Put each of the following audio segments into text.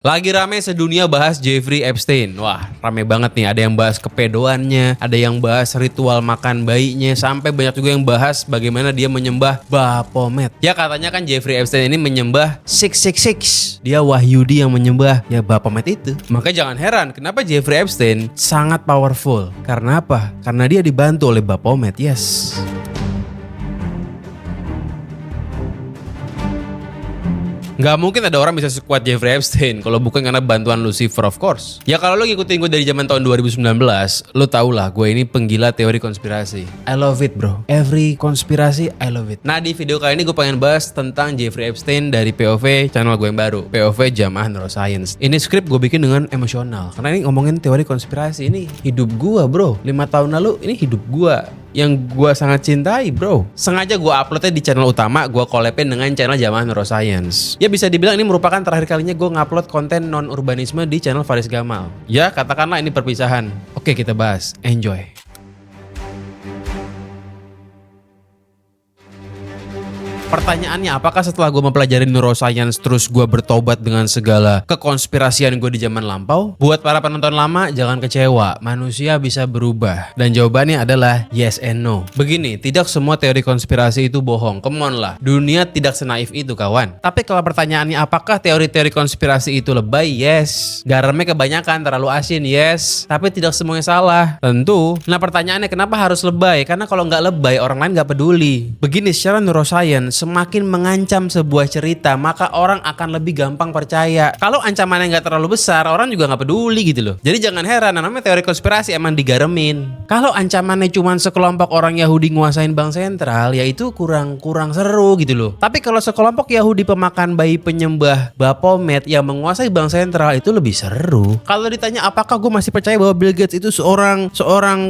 Lagi rame sedunia bahas Jeffrey Epstein. Wah, rame banget nih. Ada yang bahas kepedoannya, ada yang bahas ritual makan bayinya, sampai banyak juga yang bahas bagaimana dia menyembah Baphomet. Ya katanya kan Jeffrey Epstein ini menyembah 666. Dia Wahyudi yang menyembah ya Baphomet itu. Maka jangan heran kenapa Jeffrey Epstein sangat powerful. Karena apa? Karena dia dibantu oleh Baphomet. Yes. Nggak mungkin ada orang bisa sekuat Jeffrey Epstein kalau bukan karena bantuan Lucifer, of course. Ya kalau lo ngikutin gue dari zaman tahun 2019, lo tau lah gue ini penggila teori konspirasi. I love it bro. Every konspirasi I love it. Nah di video kali ini gue pengen bahas tentang Jeffrey Epstein dari POV channel gue yang baru, POV Jamaah Neuroscience. Ini skrip gue bikin dengan emosional karena ini ngomongin teori konspirasi. Ini hidup gue bro. 5 tahun lalu ini hidup gue yang gue sangat cintai bro. Sengaja gue uploadnya di channel utama, gue collabin dengan channel Jamaah Neuroscience. Ya bisa dibilang ini merupakan terakhir kalinya gue ngupload konten non-urbanisme di channel Faris Gamal. Ya katakanlah ini perpisahan. Oke kita bahas, enjoy. Pertanyaannya, apakah setelah gue mempelajari neuroscience terus gue bertobat dengan segala kekonspirasian gue di zaman lampau? Buat para penonton lama, jangan kecewa. Manusia bisa berubah. Dan jawabannya adalah yes and no. Begini, tidak semua teori konspirasi itu bohong. Come on lah. Dunia tidak senaif itu kawan. Tapi kalau pertanyaannya apakah teori-teori konspirasi itu lebay? Yes. Garamnya kebanyakan, terlalu asin? Yes. Tapi tidak semuanya salah. Tentu. Nah pertanyaannya kenapa harus lebay? Karena kalau nggak lebay, orang lain nggak peduli. Begini, secara neuroscience, semakin mengancam sebuah cerita, maka orang akan lebih gampang percaya. Kalau ancamannya nggak terlalu besar, orang juga nggak peduli gitu loh. Jadi jangan heran, namanya teori konspirasi emang digaremin. Kalau ancamannya cuma sekelompok orang Yahudi nguasain bank sentral, ya itu kurang seru gitu loh. Tapi kalau sekelompok Yahudi pemakan bayi penyembah Baphomet yang menguasai bank sentral, itu lebih seru. Kalau ditanya apakah gue masih percaya bahwa Bill Gates itu seorang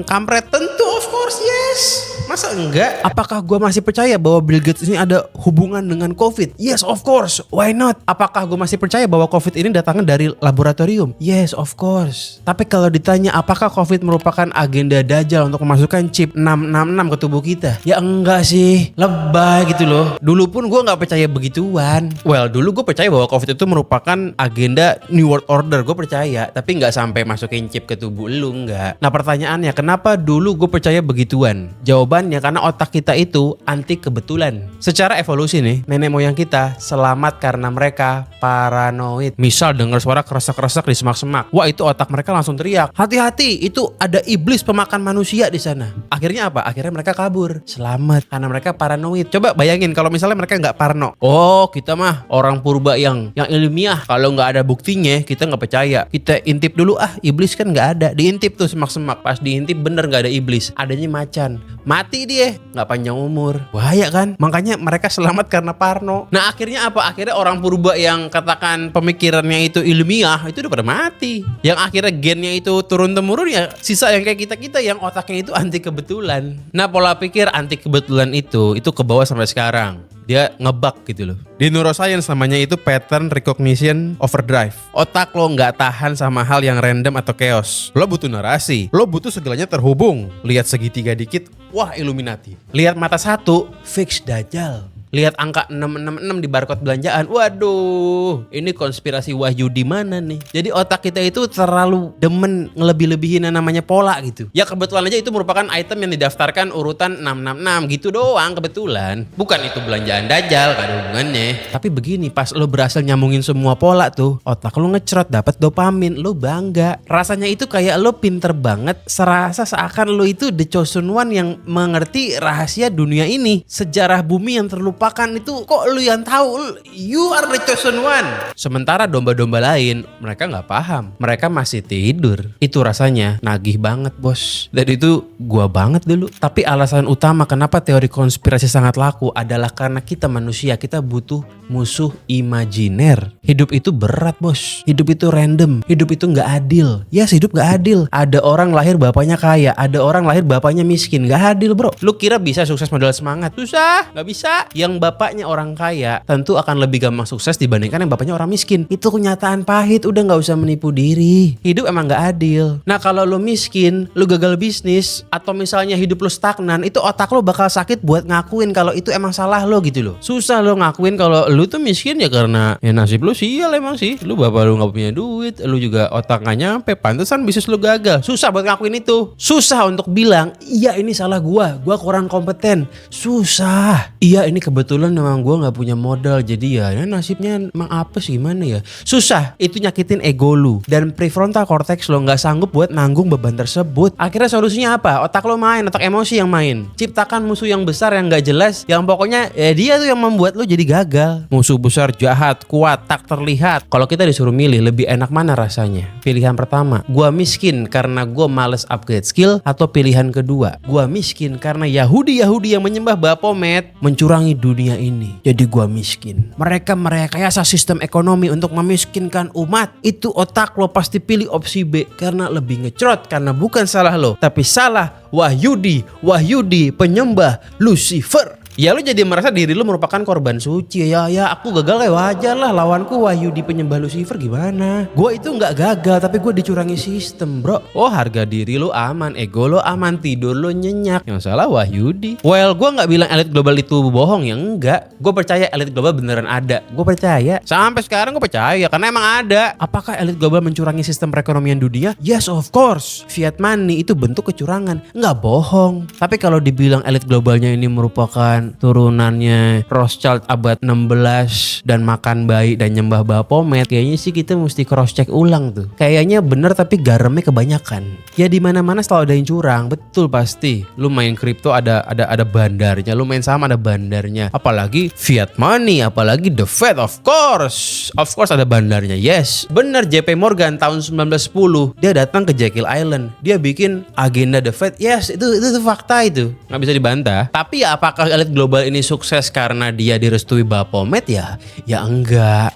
kampret, tentu of course yes. Masa enggak? Apakah gue masih percaya bahwa Bill Gates ini ada hubungan dengan COVID? Yes, of course. Why not? Apakah gue masih percaya bahwa COVID ini datangnya dari laboratorium? Yes, of course. Tapi kalau ditanya apakah COVID merupakan agenda Dajjal untuk memasukkan chip 666 ke tubuh kita? Ya enggak sih. Lebay gitu loh. Dulu pun gue gak percaya begituan. Well, dulu gue percaya bahwa COVID itu merupakan agenda New World Order. Gue percaya. Tapi gak sampai masukin chip ke tubuh lu, enggak. Nah pertanyaannya, kenapa dulu gue percaya begituan? Jawabannya karena otak kita itu anti kebetulan. Secara evolusi nih, nenek moyang kita selamat karena mereka paranoid. Misal dengar suara kresek-kresek di semak-semak, wah itu otak mereka langsung teriak, hati-hati, itu ada iblis pemakan manusia di sana. Akhirnya apa? Akhirnya mereka kabur. Selamat karena mereka paranoid. Coba bayangin kalau misalnya mereka nggak parno. Oh, kita mah orang purba yang ilmiah. Kalau nggak ada buktinya, kita nggak percaya. Kita intip dulu, iblis kan nggak ada. Diintip tuh semak-semak. Pas diintip bener nggak ada iblis. Adanya macan. Mati dia, nggak panjang umur. Bahaya kan? Makanya mereka selamat karena parno. Nah akhirnya apa? Akhirnya orang purba yang katakan pemikirannya itu ilmiah itu udah pada mati. Yang akhirnya gennya itu turun temurun, ya sisa yang kayak kita yang otaknya itu anti kebetulan. Nah pola pikir anti kebetulan itu ke bawah sampai sekarang. Dia ngebug gitu loh. Di neuroscience namanya itu pattern recognition overdrive. Otak lo nggak tahan sama hal yang random atau chaos. Lo butuh narasi. Lo butuh segalanya terhubung. Lihat segitiga dikit, wah Illuminati. Lihat mata satu, fix Dajjal. Lihat angka 666 di barcode belanjaan. Waduh, ini konspirasi wahyu di mana nih? Jadi otak kita itu terlalu demen ngelebih-lebihin yang namanya pola gitu. Ya kebetulan aja itu merupakan item yang didaftarkan urutan 666 gitu doang kebetulan. Bukan itu belanjaan Dajjal, gak ada hubungannya. Tapi begini, pas lo berhasil nyambungin semua pola tuh, otak lo ngecrot, dapat dopamin, lo bangga. Rasanya itu kayak lo pinter banget, serasa seakan lo itu the chosen one yang mengerti rahasia dunia ini. Sejarah bumi yang terlupakan itu kok lu yang tahu, you are the chosen one. Sementara domba-domba lain mereka nggak paham, mereka masih tidur. Itu rasanya nagih banget bos. Dan itu gua banget dulu. Tapi alasan utama kenapa teori konspirasi sangat laku adalah karena kita manusia, kita butuh musuh imajiner. Hidup itu berat bos, hidup itu random, hidup itu nggak adil. Yes, hidup nggak adil. Ada orang lahir bapaknya kaya, ada orang lahir bapaknya miskin. Nggak adil bro. Lu kira bisa sukses modal semangat? Susah, nggak bisa. Yang yang bapaknya orang kaya tentu akan lebih gampang sukses dibandingkan yang bapaknya orang miskin. Itu kenyataan pahit, udah gak usah menipu diri. Hidup emang gak adil. Nah kalau lu miskin, lu gagal bisnis, atau misalnya hidup lu stagnan, itu otak lu bakal sakit buat ngakuin kalau itu emang salah lo gitu loh. Susah lo ngakuin kalau lu tuh miskin ya karena ya nasib lu sial emang sih. Lu bapak lu gak punya duit, lu juga otak gak nyampe, pantesan bisnis lu gagal. Susah buat ngakuin itu. Susah untuk bilang, iya ini salah gua kurang kompeten. Susah. Iya ini kebetulan memang gua gak punya modal, jadi ya nasibnya emang apa sih, gimana ya. Susah. Itu nyakitin ego lu. Dan prefrontal cortex lo gak sanggup buat nanggung beban tersebut. Akhirnya solusinya apa? Otak lo main, otak emosi yang main. Ciptakan musuh yang besar yang gak jelas, yang pokoknya ya dia tuh yang membuat lo jadi gagal. Musuh besar jahat, kuat, tak terlihat. Kalau kita disuruh milih lebih enak mana rasanya? Pilihan pertama, gua miskin karena gua males upgrade skill, atau pilihan kedua, gua miskin karena Yahudi yang menyembah Baphomet mencurangi dunia ini. Jadi gua miskin. Mereka merekayasa sistem ekonomi untuk memiskinkan umat. Itu otak lo pasti pilih opsi B karena lebih ngecrot, karena bukan salah lo, tapi salah Wahyudi penyembah Lucifer. Ya lu jadi merasa diri lu merupakan korban suci. Ya aku gagal ya wajar lah, lawanku Wahyudi penyembah Lucifer gimana. Gue itu gak gagal tapi gue dicurangi sistem bro. Oh harga diri lu aman, ego lu aman, tidur lu nyenyak. Yang salah Wahyudi. Well gue gak bilang elit global itu bohong ya, enggak. Gue percaya elit global beneran ada. Gue percaya. Sampai sekarang gue percaya karena emang ada. Apakah elit global mencurangi sistem perekonomian dunia? Yes of course. Fiat money itu bentuk kecurangan. Enggak bohong. Tapi kalau dibilang elit globalnya ini merupakan turunannya Rothschild abad 16 dan makan bayi dan nyembah Baphomet, kayaknya sih kita mesti cross check ulang tuh. Kayaknya bener tapi garamnya kebanyakan. Ya di mana-mana selalu ada yang curang, betul pasti. Lu main kripto ada bandarnya, lu main saham ada bandarnya. Apalagi fiat money, apalagi the Fed of course ada bandarnya. Yes, bener JP Morgan tahun 1910 dia datang ke Jekyll Island, dia bikin agenda the Fed. Yes, itu fakta itu, nggak bisa dibantah. Tapi ya apakah elit global ini sukses karena dia direstui Baphomet ya? Ya enggak.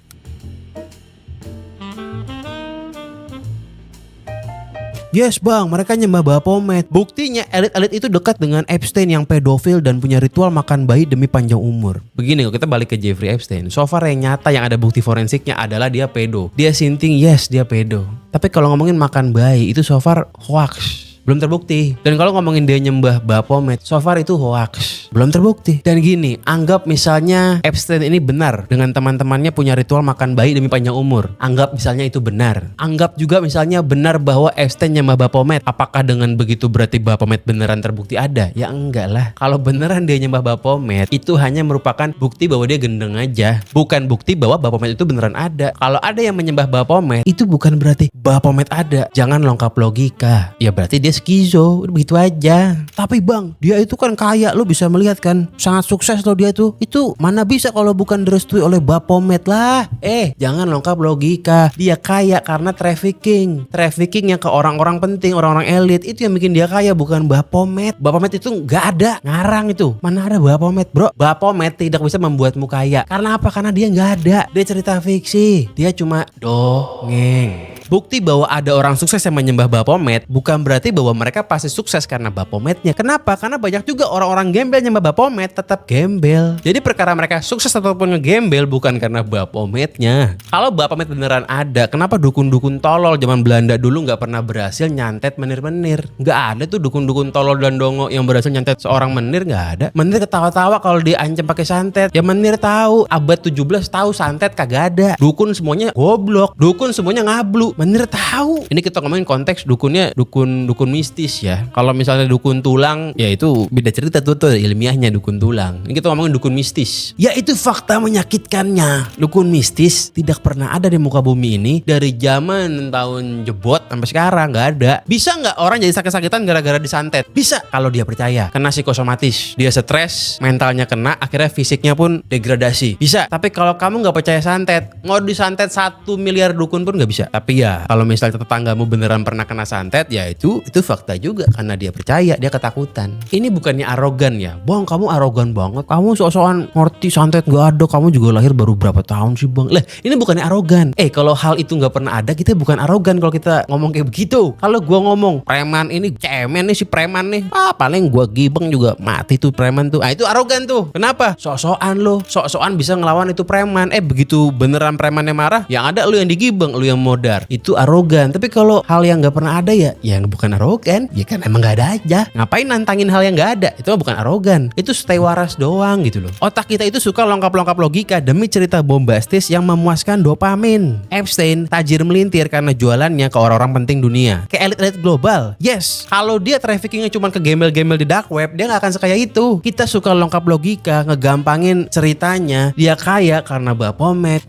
Yes bang, mereka nyembah Baphomet. Buktinya elit-elit itu dekat dengan Epstein yang pedofil dan punya ritual makan bayi demi panjang umur. Begini, kalau kita balik ke Jeffrey Epstein, so far yang nyata yang ada bukti forensiknya adalah dia pedo. Dia sinting, yes dia pedo. Tapi kalau ngomongin makan bayi itu so far hoax, belum terbukti. Dan kalau ngomongin dia nyembah Baphomet, so far itu hoax, belum terbukti. Dan gini, anggap misalnya Epstein ini benar dengan teman-temannya punya ritual makan bayi demi panjang umur. Anggap misalnya itu benar. Anggap juga misalnya benar bahwa Epstein nyembah Baphomet. Apakah dengan begitu berarti Baphomet beneran terbukti ada? Ya enggak lah. Kalau beneran dia nyembah Baphomet, itu hanya merupakan bukti bahwa dia gendeng aja, bukan bukti bahwa Baphomet itu beneran ada. Kalau ada yang menyembah Baphomet, itu bukan berarti Baphomet ada. Jangan lengkap logika. Ya berarti dia skizo, begitu aja. Tapi bang, dia itu kan kaya, lo bisa melihat kan, sangat sukses loh dia tuh. Itu mana bisa kalau bukan direstui oleh Baphomet lah. Jangan lengkap logika. Dia kaya karena trafficking yang ke orang-orang penting, orang-orang elit. Itu yang bikin dia kaya, bukan Baphomet. Baphomet itu nggak ada, ngarang itu. Mana ada Baphomet bro? Baphomet tidak bisa membuatmu kaya. Karena apa? Karena dia nggak ada. Dia cerita fiksi. Dia cuma dongeng. Bukti bahwa ada orang sukses yang menyembah Baphomet bukan berarti bahwa mereka pasti sukses karena Baphometnya. Kenapa? Karena banyak juga orang-orang gembel nyembah Baphomet tetap gembel. Jadi perkara mereka sukses ataupun ngegembel bukan karena Baphometnya. Kalau Baphomet beneran ada, kenapa dukun-dukun tolol zaman Belanda dulu nggak pernah berhasil nyantet menir-menir? Nggak ada tuh dukun-dukun tolol dan dongo yang berhasil nyantet seorang menir, nggak ada. Menir ketawa-tawa kalau diancam pakai santet. Ya menir tahu, abad 17 tahu santet kagak ada. Dukun semuanya goblok, dukun semuanya ngablu. Menir tahu. Ini kita ngomongin konteks dukunnya dukun mistis ya. Kalau misalnya dukun tulang, ya itu beda cerita tuh ilmiahnya dukun tulang. Ini kita ngomongin dukun mistis. Ya itu fakta menyakitkannya. Dukun mistis tidak pernah ada di muka bumi ini dari zaman tahun jebot sampai sekarang, nggak ada. Bisa nggak orang jadi sakit-sakitan gara-gara disantet? Bisa kalau dia percaya. Kena psikosomatis, dia stres, mentalnya kena, akhirnya fisiknya pun degradasi. Bisa. Tapi kalau kamu nggak percaya santet, mau disantet 1 miliar dukun pun nggak bisa. Tapi Iya, kalau misalnya tetanggamu beneran pernah kena santet, ya itu fakta juga karena dia percaya, dia ketakutan. Ini bukannya arogan ya, Bang, kamu arogan banget. Kamu sok-sokan ngerti santet nggak ada, kamu juga lahir baru berapa tahun sih, Bang? Lah, ini bukannya arogan. Kalau hal itu nggak pernah ada, kita bukan arogan kalau kita ngomong kayak begitu. Kalau gua ngomong preman ini cemen nih si preman nih, paling gua gibeng juga mati tuh preman tuh. Itu arogan tuh. Kenapa? Sok-sokan lo, sok-sokan bisa ngelawan itu preman. Begitu beneran premannya marah, yang ada lu yang digibeng, lu yang modar. Itu arogan. Tapi kalau hal yang nggak pernah ada ya bukan arogan. Ya kan emang nggak ada aja. Ngapain nantangin hal yang nggak ada? Itu bukan arogan. Itu stay waras doang gitu loh. Otak kita itu suka lengkap-lengkap logika demi cerita bombastis yang memuaskan dopamin. Epstein tajir melintir karena jualannya ke orang-orang penting dunia, ke elit-elit global. Yes, kalau dia traffickingnya cuma ke gembel-gembel di dark web, dia nggak akan sekaya itu. Kita suka lengkap logika, ngegampangin ceritanya. Dia kaya karena Baphomet.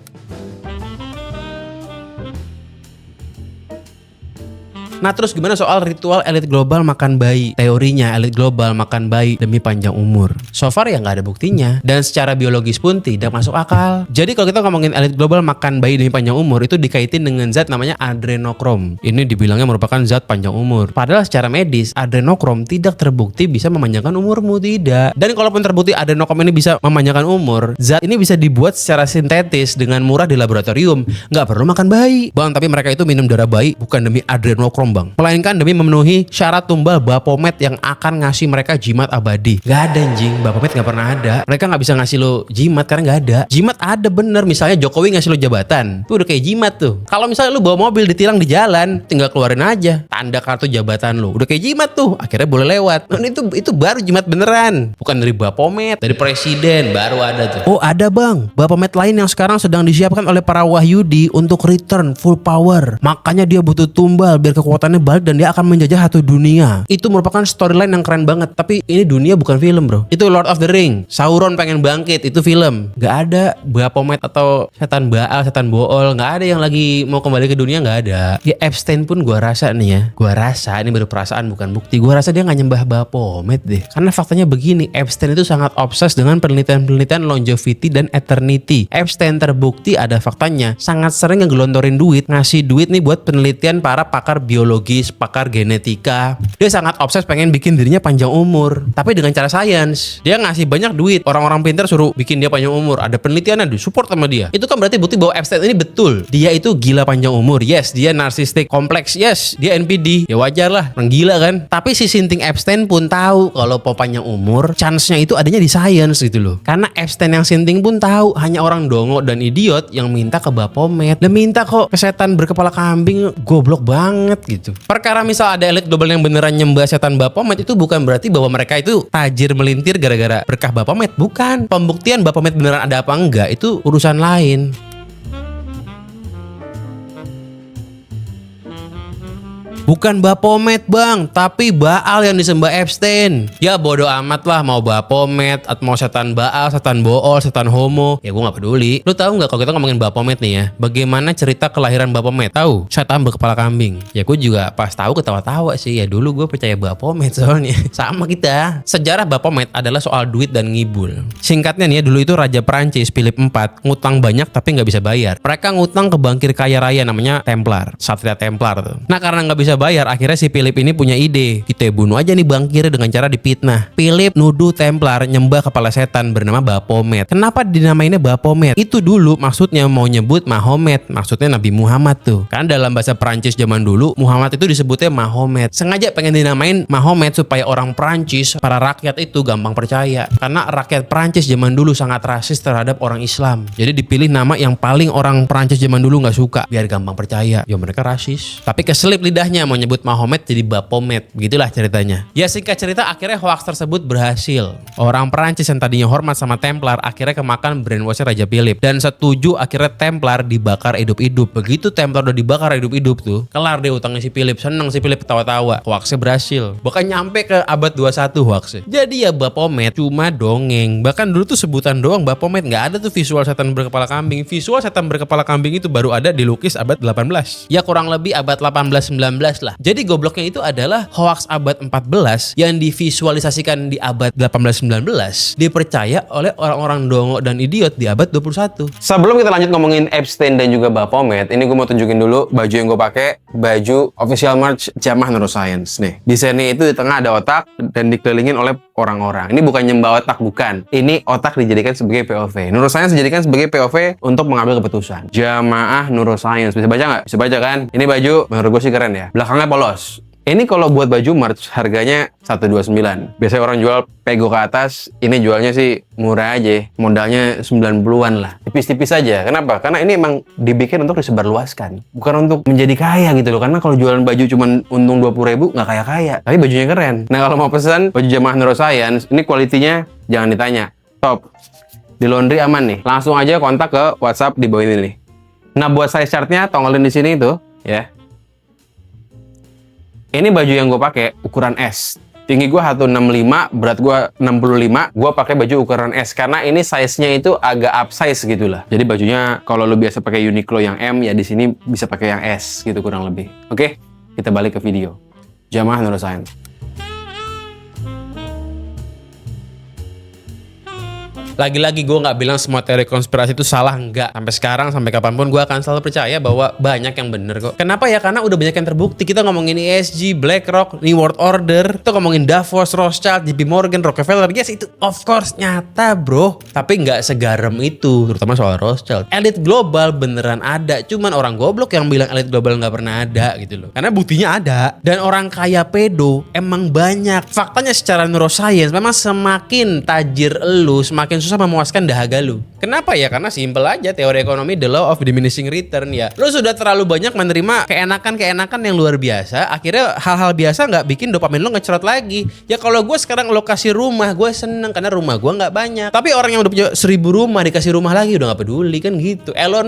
Nah, terus gimana soal ritual elit global makan bayi? Teorinya elit global makan bayi demi panjang umur. So far ya nggak ada buktinya, dan secara biologis pun tidak masuk akal. Jadi kalau kita ngomongin elit global makan bayi demi panjang umur, itu dikaitin dengan zat namanya adrenokrom. Ini dibilangnya merupakan zat panjang umur. Padahal secara medis adrenokrom tidak terbukti bisa memanjangkan umurmu, tidak. Dan kalaupun terbukti adrenokrom ini bisa memanjangkan umur, zat ini bisa dibuat secara sintetis dengan murah di laboratorium. Nggak perlu makan bayi, Bang. Tapi mereka itu minum darah bayi bukan demi adrenokrom, Bang, melainkan demi memenuhi syarat tumbal Baphomet yang akan ngasih mereka jimat abadi. Gak ada anjing, Baphomet gak pernah ada. Mereka gak bisa ngasih lo jimat karena gak ada. Jimat ada bener, misalnya Jokowi ngasih lo jabatan, itu udah kayak jimat tuh. Kalau misalnya lo bawa mobil ditilang di jalan, tinggal keluarin aja tanda kartu jabatan lo, udah kayak jimat tuh, akhirnya boleh lewat. Nah, itu baru jimat beneran, bukan dari Baphomet, dari presiden baru ada tuh. Oh ada, Bang, Baphomet lain yang sekarang sedang disiapkan oleh para Wahyudi untuk return full power. Makanya dia butuh tumbal biar kekuatannya balik dan dia akan menjajah satu dunia. Itu merupakan storyline yang keren banget. Tapi ini dunia bukan film, bro. Itu Lord of the Ring. Sauron pengen bangkit, itu film. Gak ada Baphomet atau setan Baal, setan Bool. Gak ada yang lagi mau kembali ke dunia, gak ada. Ya Epstein pun gua rasa nih ya. Gua rasa, ini baru perasaan bukan bukti. Gua rasa dia gak nyembah Baphomet deh. Karena faktanya begini, Epstein itu sangat obses dengan penelitian-penelitian longevity dan eternity. Epstein terbukti ada faktanya sangat sering ngegelontorin duit, ngasih duit nih buat penelitian para pakar biologis, pakar genetika. Dia sangat obses pengen bikin dirinya panjang umur, tapi dengan cara sains. Dia ngasih banyak duit, orang-orang pintar suruh bikin dia panjang umur. Ada penelitiannya disupport sama dia. Itu kan berarti bukti bahwa Epstein ini betul. Dia itu gila panjang umur. Yes, dia narsistik kompleks. Yes, dia NPD. Ya wajar lah, orang gila kan. Tapi si sinting Epstein pun tahu kalau mau panjang umur, chance-nya itu adanya di sains gitu loh. Karena Epstein yang sinting pun tahu hanya orang dongo dan idiot yang minta ke Baphomet. Dan minta kok ke setan berkepala kambing, goblok banget gitu. Perkara misal ada elit global yang beneran nyembah setan Baphomet, itu bukan berarti bahwa mereka itu tajir melintir gara-gara berkah Baphomet. Bukan. Pembuktian Baphomet beneran ada apa enggak itu urusan lain. Bukan Baphomet, Bang, tapi Baal yang disembah Epstein. Ya bodo amat lah, mau Baphomet atau mau setan Baal, setan Bool, setan Homo. Ya gue gak peduli. Lu tahu nggak kalau kita ngomongin Baphomet nih ya, bagaimana cerita kelahiran Baphomet? Tahu? Setan berkepala kambing. Ya gue juga pas tahu ketawa-tawa sih. Ya dulu gue percaya Baphomet soalnya. Sama kita. Sejarah Baphomet adalah soal duit dan ngibul. Singkatnya nih ya, dulu itu Raja Prancis Philip IV ngutang banyak tapi nggak bisa bayar. Mereka ngutang ke bankir kaya raya namanya Templar, Satria Templar tuh. Nah karena nggak bisa bayar, akhirnya si Philip ini punya ide, kita bunuh aja nih bankir dengan cara dipitnah. Philip nuduh Templar nyembah kepala setan bernama Baphomet. Kenapa dinamainnya Baphomet? Itu dulu maksudnya mau nyebut Mahomet, maksudnya Nabi Muhammad tuh. Kan dalam bahasa Prancis zaman dulu Muhammad itu disebutnya Mahomet. Sengaja pengen dinamain Mahomet supaya orang Prancis, para rakyat itu gampang percaya. Karena rakyat Prancis zaman dulu sangat rasis terhadap orang Islam. Jadi dipilih nama yang paling orang Prancis zaman dulu nggak suka biar gampang percaya. Ya mereka rasis. Tapi keselip lidahnya mau nyebut Mahomet jadi Baphomet. Begitulah ceritanya. Ya singkat cerita akhirnya hoax tersebut berhasil. Orang Perancis yang tadinya hormat sama Templar akhirnya kemakan brainwash Raja Philip dan setuju akhirnya Templar dibakar hidup-hidup. Begitu Templar udah dibakar hidup-hidup tuh, kelar deh utangnya si Philip. Seneng si Philip ketawa-tawa. Hoaxnya berhasil. Bahkan nyampe ke abad 21 hoaxnya. Jadi ya Baphomet cuma dongeng. Bahkan dulu tuh sebutan doang Baphomet. Nggak ada tuh visual setan berkepala kambing. Visual setan berkepala kambing itu baru ada dilukis abad 18. Ya kurang lebih abad 18-19 lah. Jadi gobloknya itu adalah hoax abad 14 yang divisualisasikan di abad 18-19 dipercaya oleh orang-orang dongo dan idiot di abad 21. Sebelum kita lanjut ngomongin Epstein dan juga Baphomet, ini gue mau tunjukin dulu baju yang gue pakai, baju official merch Jamaah Neuroscience nih. Desainnya itu di tengah ada otak dan dikelilingin oleh orang-orang. Ini bukan nyembah otak, bukan. Ini otak dijadikan sebagai POV. Neuroscience dijadikan sebagai POV untuk mengambil keputusan. Jamaah Neuroscience. Bisa baca nggak? Bisa baca kan? Ini baju menurut gue sih keren ya. Belakangnya polos. Ini kalau buat baju merch harganya 129. Biasanya orang jual pego ke atas, ini jualnya sih murah aja. Modalnya 90-an lah. Tipis-tipis aja. Kenapa? Karena ini emang dibikin untuk disebarluaskan. Bukan untuk menjadi kaya gitu loh. Karena kalau jualan baju cuman untung 20.000 nggak kaya-kaya. Tapi bajunya keren. Nah kalau mau pesan baju Jamaah Neuroscience, ini kualitinya jangan ditanya. Top. Di laundry aman nih. Langsung aja kontak ke WhatsApp di bawah ini nih. Nah buat size chartnya tongolin di sini tuh ya. Ini baju yang gue pakai ukuran S. Tinggi gue 165, berat gue 65. Gue pakai baju ukuran S karena ini size-nya itu agak upsize gitu lah. Jadi bajunya kalau lo biasa pakai Uniqlo yang M, ya di sini bisa pakai yang S gitu kurang lebih. Oke, kita balik ke video. Jamaah Neuroscience. Lagi-lagi gue nggak bilang semua teori konspirasi itu salah, nggak. Sampai sekarang, sampai kapanpun gue akan selalu percaya bahwa banyak yang bener kok. Kenapa ya? Karena udah banyak yang terbukti. Kita ngomongin ESG, BlackRock, New World Order, kita ngomongin Davos, Rothschild, JP Morgan, Rockefeller. Yes, itu of course nyata bro. Tapi nggak segaram itu, terutama soal Rothschild. Elit global beneran ada, cuman orang goblok yang bilang elit global nggak pernah ada gitu loh. Karena buktinya ada. Dan orang kaya pedo emang banyak. Faktanya secara neuroscience memang semakin tajir elu, semakin susah memuaskan dahaga lu. Kenapa ya? Karena simple aja, teori ekonomi the law of diminishing return ya. Lu sudah terlalu banyak menerima keenakan-keenakan yang luar biasa, akhirnya hal-hal biasa nggak bikin dopamin lu ngecrot lagi. Ya kalau gue sekarang lokasi rumah, gue seneng karena rumah gue nggak banyak. Tapi orang yang udah punya 1000 rumah dikasih rumah lagi udah nggak peduli kan gitu. Elon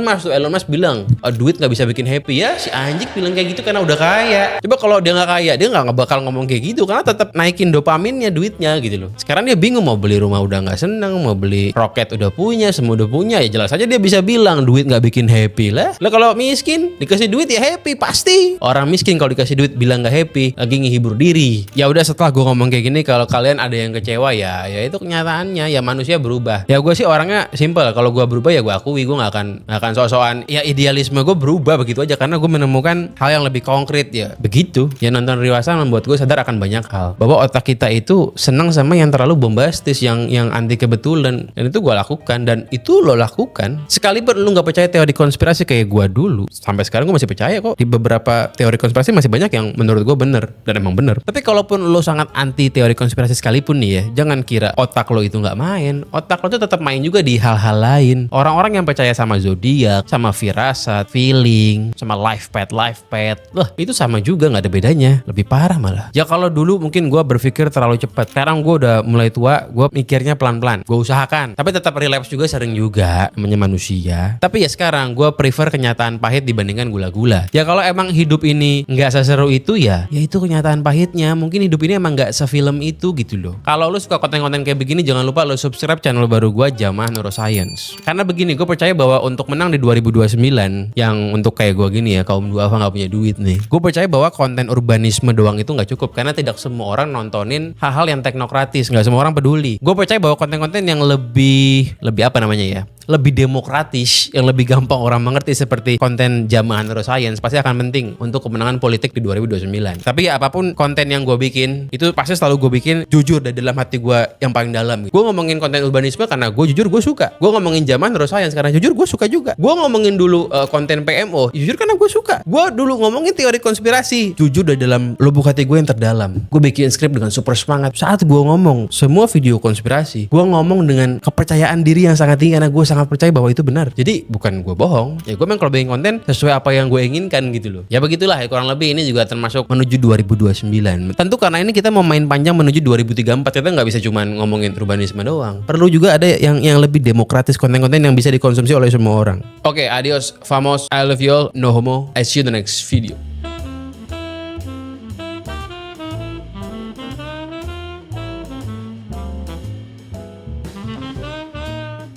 Musk bilang, duit nggak bisa bikin happy ya. Si anjing bilang kayak gitu karena udah kaya. Coba kalau dia nggak kaya, dia nggak bakal ngomong kayak gitu karena tetap naikin dopaminnya, duitnya gitu loh. Sekarang dia bingung mau beli rumah udah nggak seneng, mau beli roket udah punya, semua udah punya, ya jelas aja dia bisa bilang duit nggak bikin happy lah. Lah kalau miskin dikasih duit ya happy pasti. Orang miskin kalau dikasih duit bilang nggak happy, lagi ngehibur diri. Ya udah, setelah gue ngomong kayak gini, kalau kalian ada yang kecewa ya itu kenyataannya, ya manusia berubah. Ya gue sih orangnya simple, kalau gue berubah ya gue akui, gue nggak akan sok-sokan. Ya idealisme gue berubah begitu aja karena gue menemukan hal yang lebih konkret ya begitu. Ya nonton Dewasa membuat gue sadar akan banyak hal, bahwa otak kita itu senang sama yang terlalu bombastis, yang anti kebetulan. Dan itu gue lakukan, dan itu lo lakukan sekalipun lu nggak percaya teori konspirasi kayak gue dulu. Sampai sekarang gue masih percaya kok di beberapa teori konspirasi, masih banyak yang menurut gue bener dan emang bener. Tapi kalaupun lo sangat anti teori konspirasi sekalipun nih ya, jangan kira otak lo itu nggak main. Otak lo tuh tetap main juga di hal-hal lain. Orang-orang yang percaya sama zodiak, sama firasat, feeling, sama life path, loh itu sama juga, nggak ada bedanya, lebih parah malah. Ya kalau dulu mungkin gue berpikir terlalu cepat, sekarang gue udah mulai tua, gue mikirnya pelan-pelan, gue usahakan. Tapi tetap relapse juga sering juga, namanya manusia. Tapi ya sekarang gue prefer kenyataan pahit dibandingkan gula-gula. Ya kalau emang hidup ini nggak seseru itu ya itu kenyataan pahitnya. Mungkin hidup ini emang nggak sefilm itu gitu loh. Kalau lu suka konten-konten kayak begini, jangan lupa lu subscribe channel baru gue, Jamaah Neuroscience. Karena begini, gue percaya bahwa untuk menang di 2029, yang untuk kayak gue gini ya, kaum duafa nggak punya duit nih, gue percaya bahwa konten urbanisme doang itu nggak cukup, karena tidak semua orang nontonin hal-hal yang teknokratis, nggak semua orang peduli. Gue percaya bahwa konten-konten yang lebih apa namanya ya, lebih demokratis, yang lebih gampang orang mengerti seperti konten Jamaah Neuroscience pasti akan penting untuk kemenangan politik di 2029. Tapi ya apapun konten yang gue bikin, itu pasti selalu gue bikin jujur dari dalam hati gue yang paling dalam. Gue ngomongin konten urbanisme karena gue jujur gue suka. Gue ngomongin Jamaah Neuroscience karena jujur gue suka juga. Gue ngomongin dulu konten PMO, jujur karena gue suka. Gue dulu ngomongin teori konspirasi, jujur dari dalam lubuk hati gue yang terdalam. Gue bikin skrip dengan super semangat. Saat gue ngomong semua video konspirasi, gue ngomong dengan kepercayaan diri yang sangat tinggi karena gue sangat percaya bahwa itu benar. Jadi bukan gue bohong. Ya gue memang kalau bikin konten sesuai apa yang gue inginkan gitu loh. Ya begitulah ya, kurang lebih ini juga termasuk menuju 2029. Tentu karena ini kita mau main panjang menuju 2034. Kita nggak bisa cuma ngomongin urbanisme doang. Perlu juga ada yang lebih demokratis, konten-konten yang bisa dikonsumsi oleh semua orang. Oke, adios, famos, I love you all, no homo. I see you in the next video.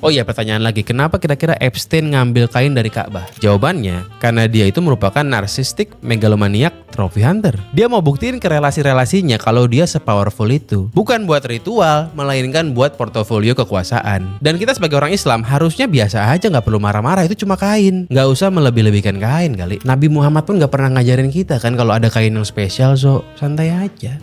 Oh iya, pertanyaan lagi, kenapa kira-kira Epstein ngambil kain dari Ka'bah? Jawabannya, karena dia itu merupakan narsistik, megalomaniak, trophy hunter. Dia mau buktiin ke relasi-relasinya kalau dia sepowerful itu. Bukan buat ritual, melainkan buat portofolio kekuasaan. Dan kita sebagai orang Islam harusnya biasa aja, nggak perlu marah-marah, itu cuma kain. Nggak usah melebih-lebihkan kain kali. Nabi Muhammad pun nggak pernah ngajarin kita kan kalau ada kain yang spesial, so santai aja.